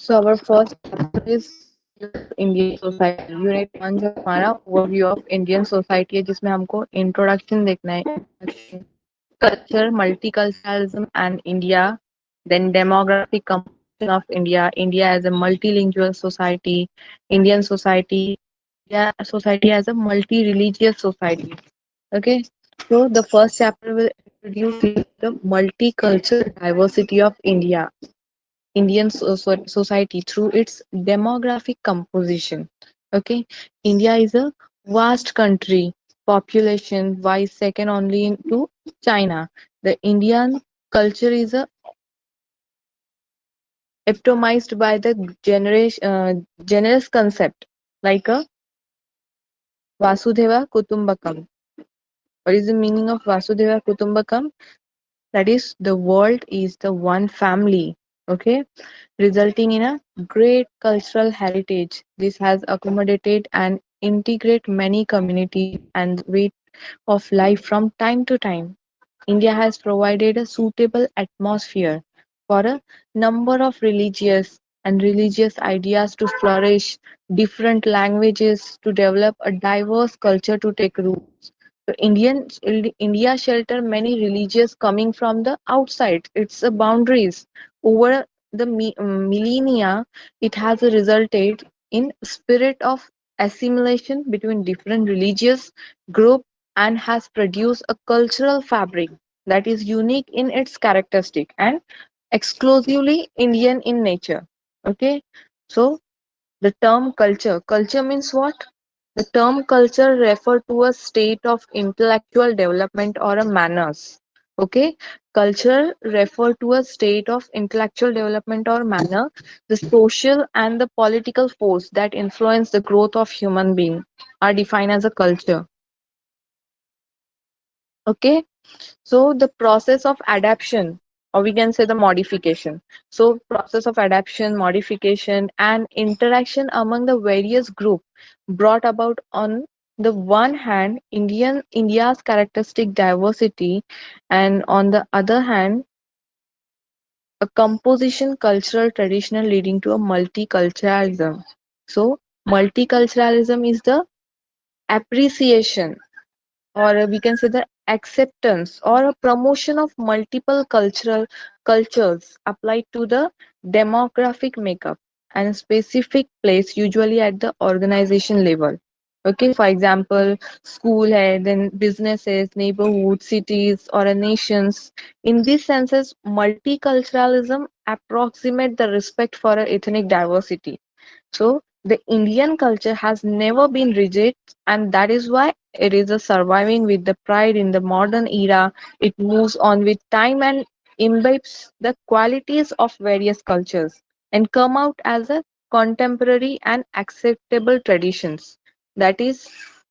So our first chapter is Indian society. Unit one जो हमारा overview of Indian society है जिसमें हमको इंट्रोडक्शन देखना है. Culture, multiculturalism and India, then demographic composition of India, India as a multilingual society, Indian society, India society as a multi-religious society. Okay, so the first chapter will introduce you the multicultural diversity of India. Indian society through its demographic composition. Okay, India is a vast country, population wise second only to China. The Indian culture is epitomized by the generous concept like a Vasudhaiva Kutumbakam. What is the meaning of Vasudhaiva Kutumbakam? That is, the world is the one family. Okay, resulting in a great cultural heritage. This has accommodated and integrate many communities and way of life from time to time. India has provided a suitable atmosphere for a number of religious ideas to flourish, different languages to develop, a diverse culture to take root. So India shelter many religious coming from the outside. It's a boundaries over the millennia. It has resulted in spirit of assimilation between different religious group and has produced a cultural fabric that is unique in its characteristic and exclusively Indian in nature. Okay, so the term culture means what? The term culture refer to a state of intellectual development or a manners. Okay, culture refer to a state of intellectual development or manner, the social and the political force that influence the growth of human being are defined as a culture. Okay, so the process of adaptation, or we can say the modification. So process of adaptation, modification, and interaction among the various group brought about on the one hand India's characteristic diversity, and on the other hand a composition cultural traditional leading to a multiculturalism. So multiculturalism is the appreciation, or we can say the acceptance or a promotion of multiple cultural cultures applied to the demographic makeup and specific place usually at the organization level. Okay, for example, school hai, then businesses, neighborhoods, cities, or a nations. In these senses, multiculturalism approximate the respect for a ethnic diversity. So the Indian culture has never been rigid, and that is why it is a surviving with the pride in the modern era. It moves on with time and imbibes the qualities of various cultures and come out as a contemporary and acceptable traditions. That is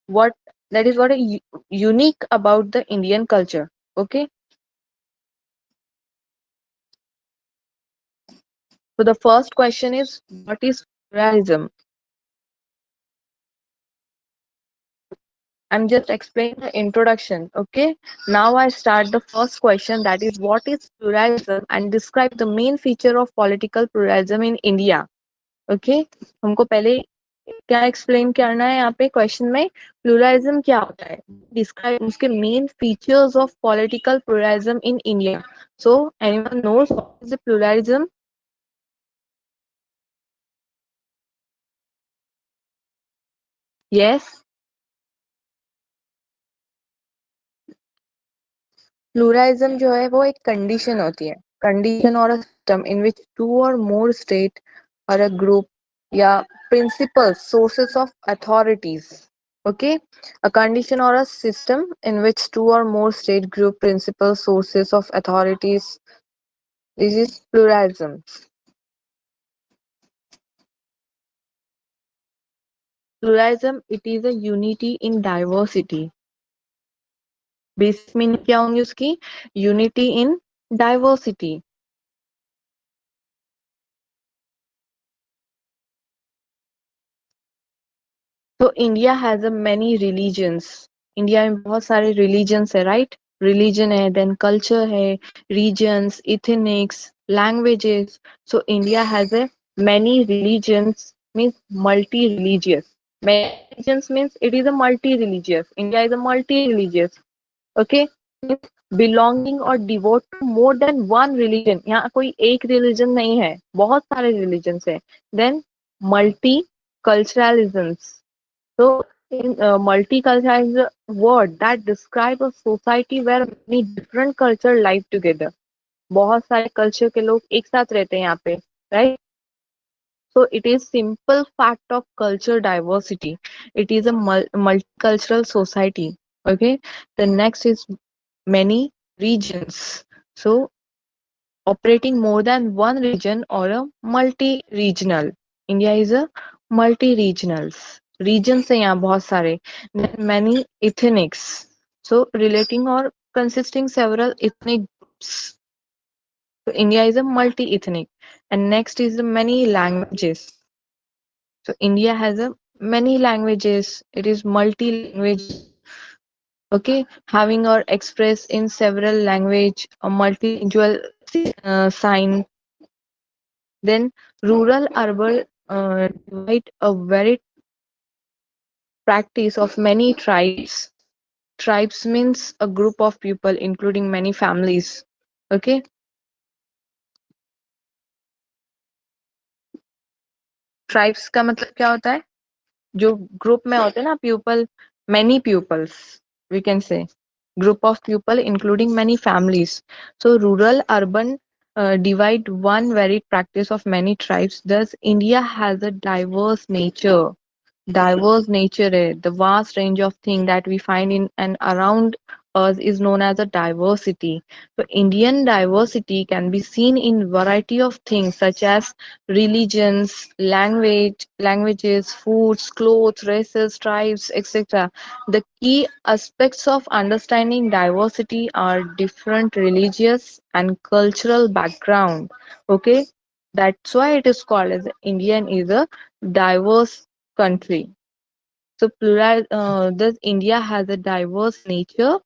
what that is what a unique about the Indian culture. Okay, so the first question is, what is pluralism? I'm just explaining the introduction. Okay. Now I start the first question, that is, what is pluralism and describe the main feature of political pluralism in India. Okay. हमको पहले क्या explain करना है यहाँ पे question में, pluralism क्या होता है, डिस्क्राइब उसके main features of political pluralism in India. So anyone knows what is the pluralism? Yes. Pluralism जो है वो एक कंडीशन होती है, कंडीशन और a system in which two or more state or a group या principles sources of authorities. Okay, a condition or a system in which two or more state group principal sources of authorities. This is pluralism. Pluralism, it is a unity in diversity. Basic meaning क्या होंगी उसकी? Unity in diversity. तो India has a many religions. India में बहुत सारे religions है, right? Religion है, then culture है, regions, ethnics, languages. So India has a Many religions means multi-religious. Many religions means it is a multi-religious. India is a multi-religious. Okay, means belonging or devote to more than one religion. यहाँ कोई एक religion नहीं है, बहुत सारे religions है. Then multiculturalisms. So in multicultural is a word that describe a society where many different culture live together. बहुत सारे culture के लोग एक साथ रहते हैं यहाँ पे, right? So it is simple fact of culture diversity. It is a multicultural society. Okay. The next is many regions. So operating more than one region or a multi-regional. India is a multi-regionals. Regions है यहाँ बहुत सारे. Then many ethnics. So relating or consisting several ethnic groups. So India is a multi-ethnic. And next is the many languages. So India has a many languages. It is multi-language. Okay, having or express in several language, a multilingual sign. Then rural urban divide a very practice of many tribes. Tribes means a group of people including many families. Okay, tribes का मतलब क्या होता है? जो group में होते हैं ना pupil, many pupils, we can say group of people including many families. So rural urban divide one varied practice of many tribes. Thus India has a diverse nature है. The vast range of things that we find in and around us is known as a diversity. So Indian diversity can be seen in variety of things such as religions, languages, foods, clothes, races, tribes, etc. The key aspects of understanding diversity are different religious and cultural background. Okay, that's why it is called as Indian is a diverse country. So thus India has a diverse nature.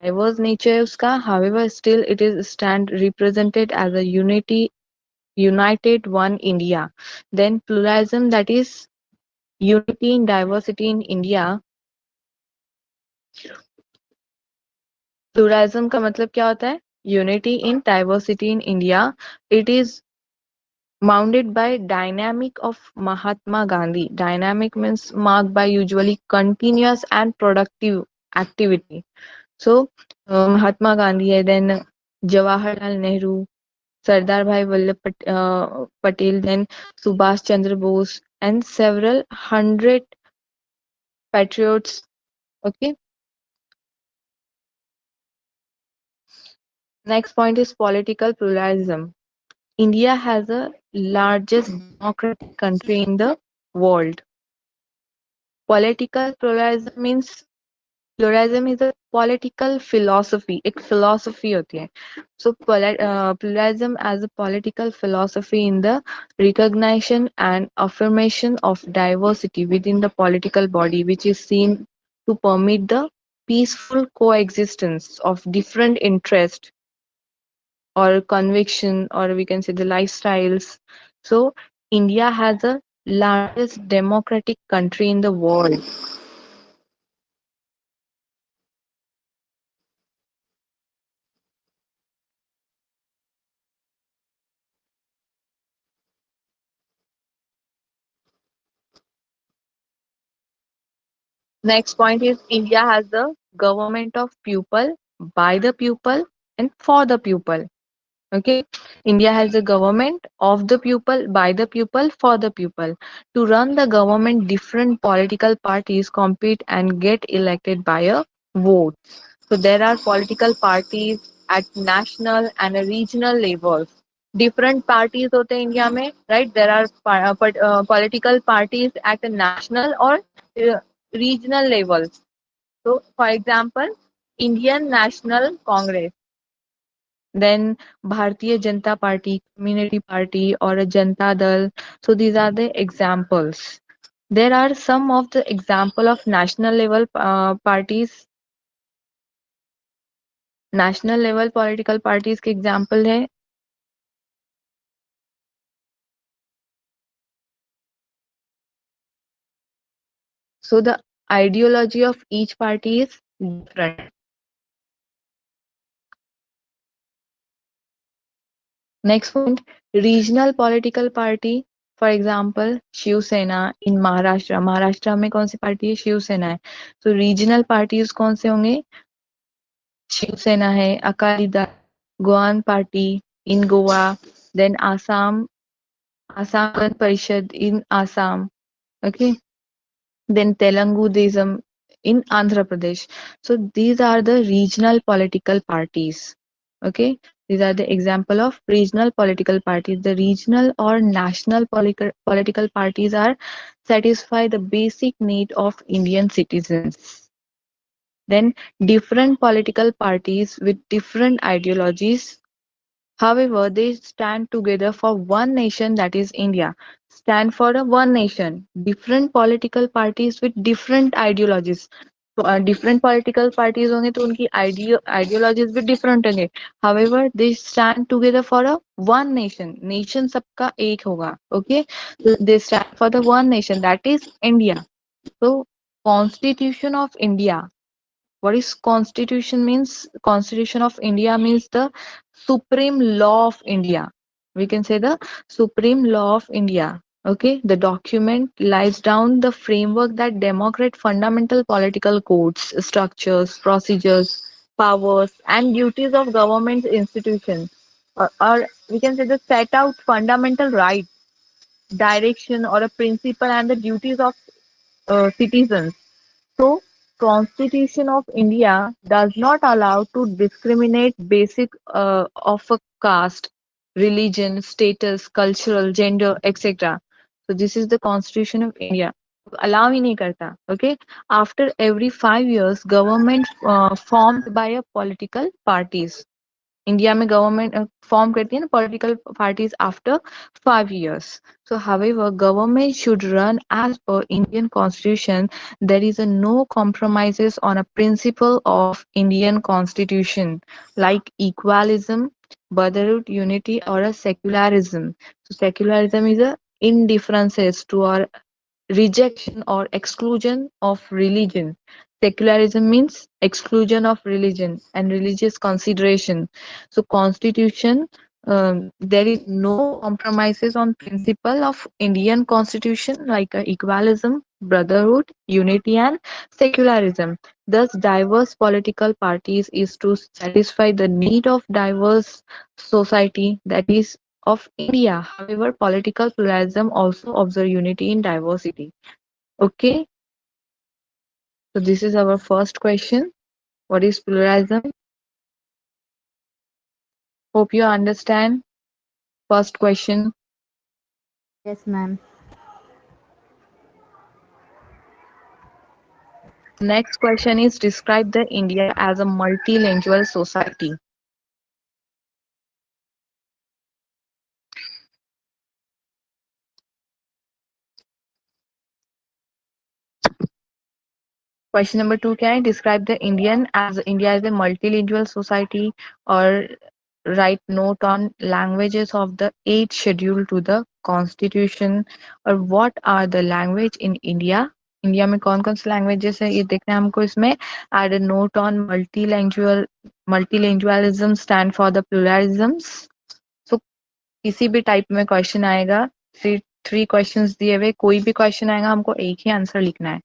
Diverse nature है उसका, however, still it is stand represented as a united one India. Then pluralism, that is unity in diversity in India. Pluralism का मतलब क्या होता है? Unity in diversity in India. It is mounted by dynamic of Mahatma Gandhi. Dynamic means marked by usually continuous and productive activity. So Mahatma Gandhi hai, then Jawaharlal Nehru, Sardar Bhai Patel, then Subhash Chandra Bose, and several hundred patriots. Okay. Next point is political pluralism. India has the largest democratic country in the world. Political pluralism means pluralism is a political philosophy. एक philosophy होती है. So pluralism as a political philosophy in the recognition and affirmation of diversity within the political body, which is seen to permit the peaceful coexistence of different interests or conviction, or we can say the lifestyles. So India has the largest democratic country in the world. Next point is India has the government of people, by the people, and for the people. Okay, India has the government of the people, by the people, for the people. To run the government, different political parties compete and get elected by a vote. So there are political parties at national and a regional levels. Different parties होते हैं India में, right? There are political parties at a national or regional levels. So, for example, Indian National Congress, then Bharatiya Janata Party, Community Party, or a Janata Dal. So these are the examples. There are some of the example of national level parties. National level political parties के example है So the ideology of each party is different. Next point, regional political party. For example, Shiv Sena in Maharashtra. Maharashtra में कौन सी party है? शिव सेना है. So regional parties कौन से होंगे? शिव सेना है, Akali Dal, Goan party in Goa, then Assam Gan Parishad in Assam, okay, then Telugu Desam in Andhra Pradesh. So these are the regional political parties. Okay, these are the example of regional political parties. The regional or national political parties are satisfy the basic need of Indian citizens. Then different political parties with different ideologies. However, they stand together for one nation, that is India. Stand for a one nation. Different political parties with different ideologies. तो different political parties होंगे तो उनकी ideologies भी different होंगे. However, they stand together for a one nation. Nation सबका एक होगा. Okay? So they stand for the one nation, that is India. So Constitution of India, what is constitution means? Constitution of India means the supreme law of India. We can say the supreme law of India. Okay, the document lays down the framework that democrat fundamental political codes, structures, procedures, powers, and duties of government institutions. Or we can say the set out fundamental rights, direction, or a principle and the duties of citizens. So, Constitution of India does not allow to discriminate basic of a caste, religion, status, cultural, gender, etc. So this is the Constitution of India. Allow ही नहीं करता. Okay. After every 5 years, government formed by a political parties. India में government form करती है ना political parties after 5 years. So however, government should run as per Indian constitution. There is a no compromises on a principle of Indian constitution like equalism, brotherhood, unity, or a secularism. So secularism is a indifferences to our rejection or exclusion of religion. Secularism means exclusion of religion and religious consideration. So constitution, there is no compromises on principle of Indian constitution like equalism, brotherhood, unity, and secularism. Thus, diverse political parties is to satisfy the need of diverse society, that is of India. However, political pluralism also observe unity in diversity. Okay, so this is our first question. What is pluralism? Hope you understand. First question. Yes, ma'am. Next question is describe the India as a multilingual society. Question number two, can I describe the India as a multilingual society or write note on languages of the eighth schedule to the constitution or what are the language in India? India में कौन कौन से languages है ये देखना है हमको इसमें. Add a note on multilingualism stand for the pluralisms. So किसी भी टाइप में क्वेश्चन आएगा, थ्री क्वेश्चंस दिए हुए, कोई भी क्वेश्चन आएगा हमको एक ही आंसर लिखना है.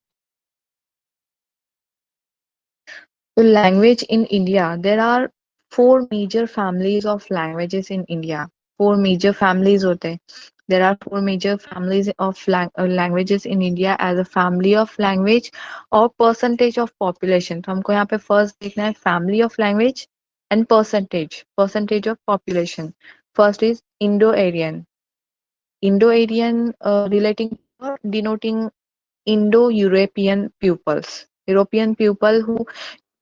So language in India, there are four major families of languages in India. Four major families होते हैं. There are four major families of languages in India as a family of language or percentage of population. तो हमको यहाँ पे first देखना है family of language and percentage of population. First is Indo-Aryan. Indo-Aryan relating or denoting Indo-European pupils. European people who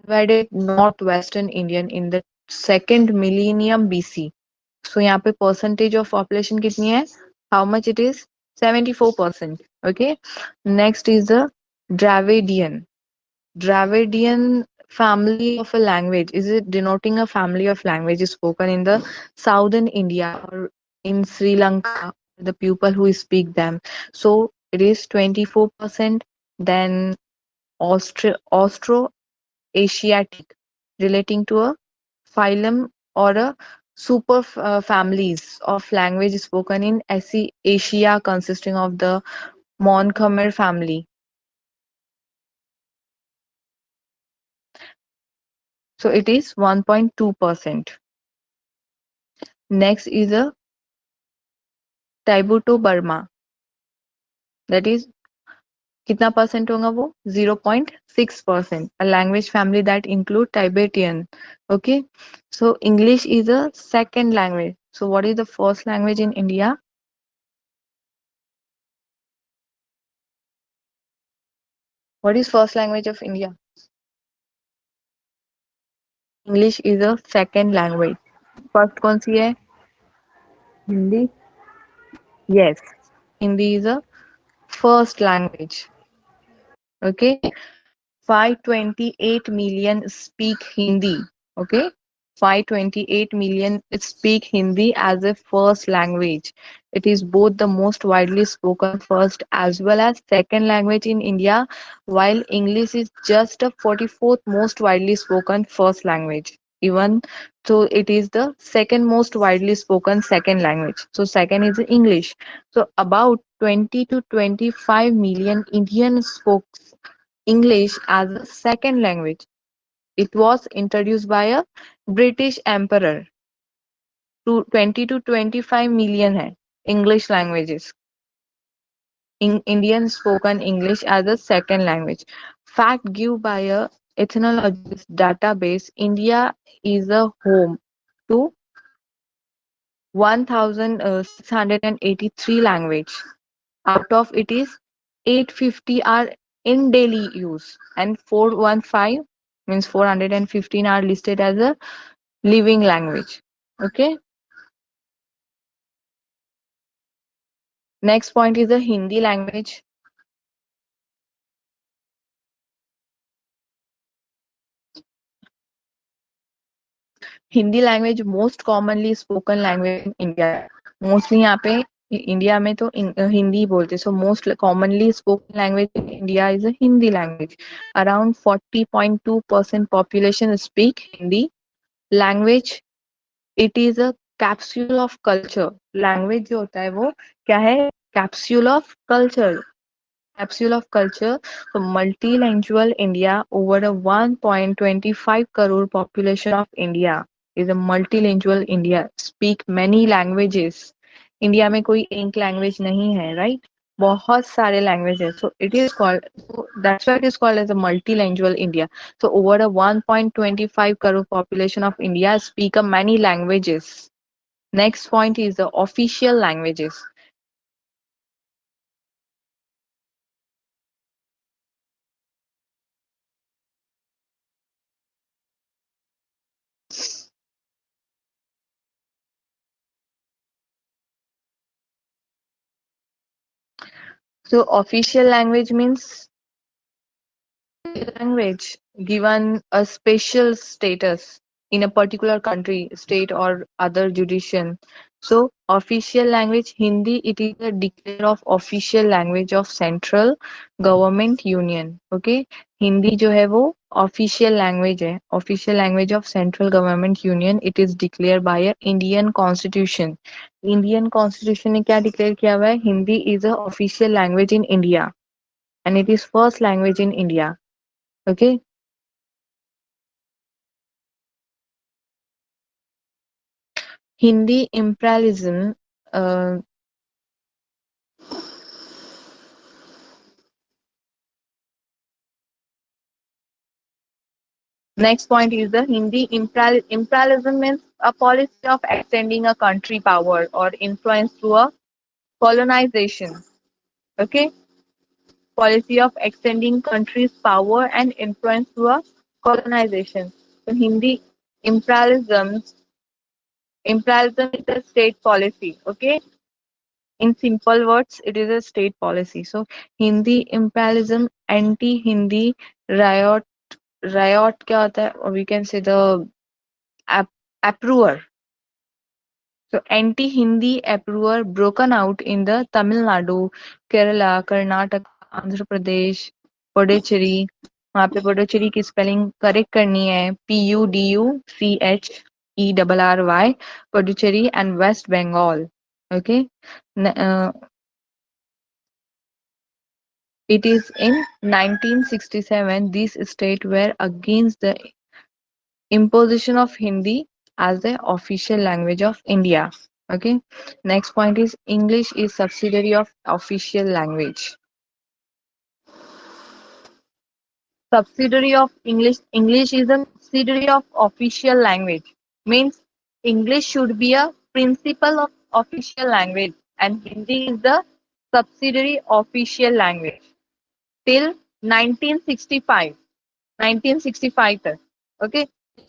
invaded northwestern Indian in the second millennium BC. So यहाँ पे percentage of population कितनी है? How much it is? 74%. Okay. Next is the Dravidian. Dravidian family of a language. Is it denoting a family of languages spoken in the southern India or in Sri Lanka? The people who speak them. So it is 24%. Then Austro-Asiatic, relating to a phylum or a super families of language spoken in Asia consisting of the Mon-Khmer family. So it is 1.2%. Next is a Tibeto-Burma. That is कितना percent होगा वो 0.6%. A language family that include Tibetan. Okay, so English is a second language. So what is the first language in India? What is first language of India? English is a second language. First कौन सी है? Hindi. Yes, Hindi is a first language. Okay, 528 million speak Hindi. Okay, 528 million speak Hindi as a first language. It is both the most widely spoken first as well as second language in India, while English is just the 44th most widely spoken first language. Even so, it is the second most widely spoken second language. So, second is English. So, about 20 to 25 million Indians spoke English as a second language. It was introduced by a British emperor. To 20 to 25 million है English languages. In Indian spoken English as a second language. Fact given by a ethnologist database, India is a home to 1,683 language. Out of it is 850 are in daily use and 415 means 415 are listed as a living language. Okay. Next point is the Hindi language. Hindi language most commonly spoken language in India है mostly यहाँ पे India में तो हिंदी बोलते so most commonly spoken language in India is a Hindi language around 40.2% population speak Hindi language it is a capsule of culture language जो होता है वो क्या है capsule of culture capsule of culture. So multilingual India, over a 1.25 crore population of India is a multilingual India. Speak many languages. India में कोई एक language नहीं है राइट बहुत सारे लैंग्वेज है so it is called that's why it is called as a multilanguage India so over a 1.25 crore population of India speak a many languages. Next point is the official languages. So official language means language given a special status in a particular country, state, or other jurisdiction. So, official language Hindi, it is a declare of official language of central government union. Okay, Hindi जो है वो official language है, official language of central government union. It is declared by a Indian constitution. Indian constitution ने क्या declare किया हुआ है? Hindi is a official language in India, and it is first language in India. Okay. Hindi imperialism. Next point is the Hindi imperialism means a policy of extending a country power or influence through a colonization. Okay, policy of extending country's power and influence through a colonization. So Hindi imperialism is a state policy. Okay, in simple words, it is a state policy. So Hindi imperialism, anti-Hindi riot riot क्या होता है or we can say the approver. So anti-Hindi approver broken out in the Tamil Nadu, Kerala, Karnataka, Andhra Pradesh. Puducherry, वहाँ पे पुडुचेरी की spelling correct करनी है, PUDUCHERRY, Puducherry and West Bengal. Okay. It is in 1967 these states were against the imposition of Hindi as the official language of India. Okay. Next point is English is subsidiary of official language. Subsidiary of English. English is a subsidiary of official language. Means English should be a principal of official language and Hindi is the subsidiary official language till 1965. 1965 तक. Okay.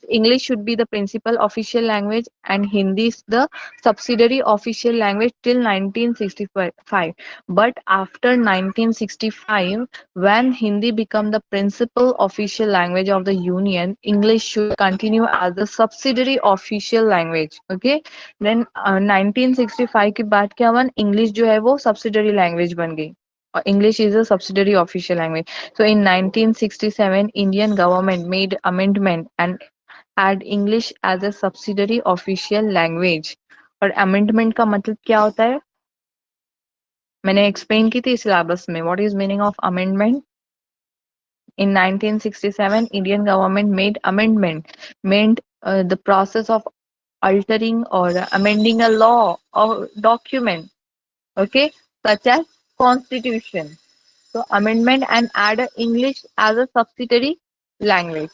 English should be the principal official language and Hindi is the subsidiary official language till 1965. But after 1965, when Hindi became the principal official language of the Union, English should continue as the subsidiary official language. Okay. Then 1965 के बाद क्या हुआ? English जो है वो subsidiary language बन गई. English is a subsidiary official language. So in 1967, Indian government made amendment and add English as a subsidiary official language. और amendment का मतलब क्या होता है? मैंने explain की थी syllabus में. What is meaning of amendment? In 1967, Indian government made amendment, meant the process of altering or amending a law or document, okay, such as constitution. So amendment and add English as a subsidiary language.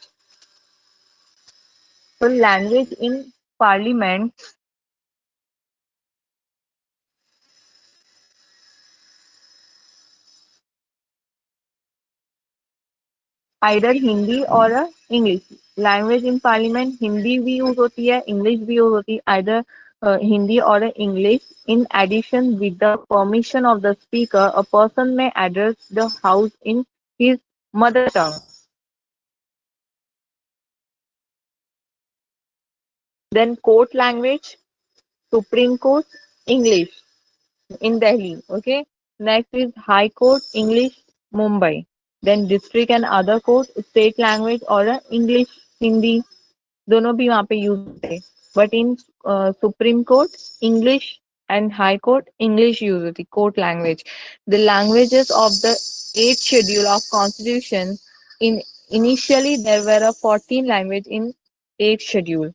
So language in parliament, either Hindi or English. Language in parliament Hindi भी use होती है, English भी use होती है, either Hindi or English. In addition, with the permission of the speaker, a person may address the house in his mother tongue. Then court language, Supreme Court, English in Delhi. Okay. Next is High Court, English, Mumbai. Then district and other court, state language or English, Hindi, दोनों भी वहाँ पे use होते हैं. But in Supreme Court English and High Court English use होती court language. The languages of the 8th schedule of constitution. In initially there were 14 language in 8th schedule.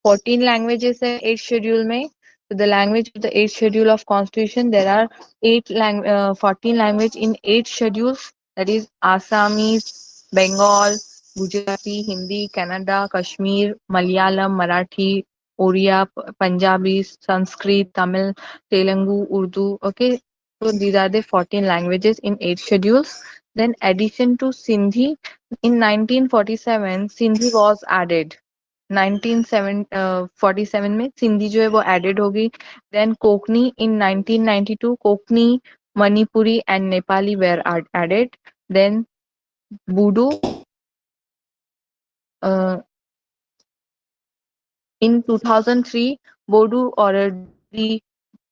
14 languages है 8th schedule में. So the language of the 8th schedule of constitution, there are 14 language in 8 schedules, that is Assamese, Bengal, Gujarati, Hindi, Kannada, Kashmir, Malayalam, Marathi, Oriya, Punjabi, Sanskrit, Tamil, Telugu, Urdu. Okay. So these are the 14 languages in 8 schedules. Then addition to Sindhi, in 1947 Sindhi was added. 1947 में सिंधी जो है वो added होगी. Then Konkani in 1992 Konkani, Manipuri and Nepali were added. Then Bodo in 2003 Bodu or Dri,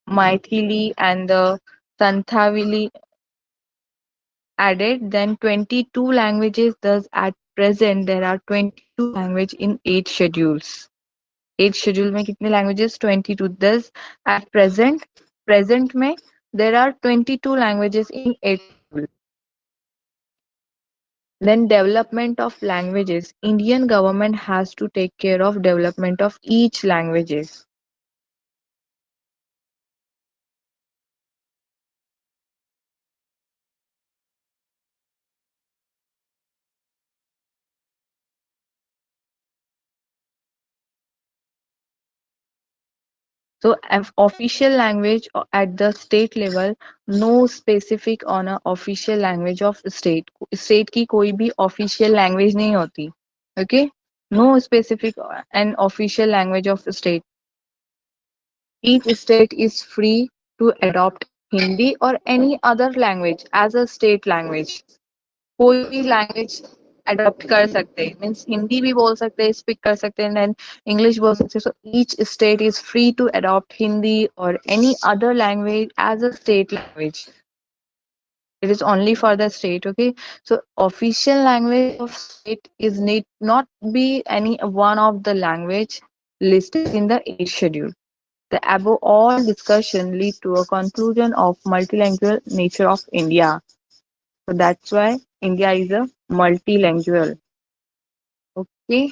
Maithili and the Santhavili added. Then 22 languages. Thus at present there are 22 languages in 8 schedules. 8 schedule में कितने languages? 22. Thus at present में there are 22 languages in 8 schedule. Then development of languages. Indian government has to take care of development of each languages. So official language at the state level, no specific on a official language of state. State की कोई भी official language नहीं होती. Okay? No specific and official language of state. Each state is free to adopt Hindi or any other language as a state language. कोई भी language adopt कर सकते हैं. Means हिंदी भी बोल सकते हैं, speak कर सकते हैं, and English बोल सकते हैं. So each state is free to adopt Hindi or any other language as a state language. It is only for the state. Okay, so official language of state is need not be any one of the language listed in the 8th schedule. The above all discussion lead to a conclusion of multilingual nature of India. So that's why India is a multilingual. Okay.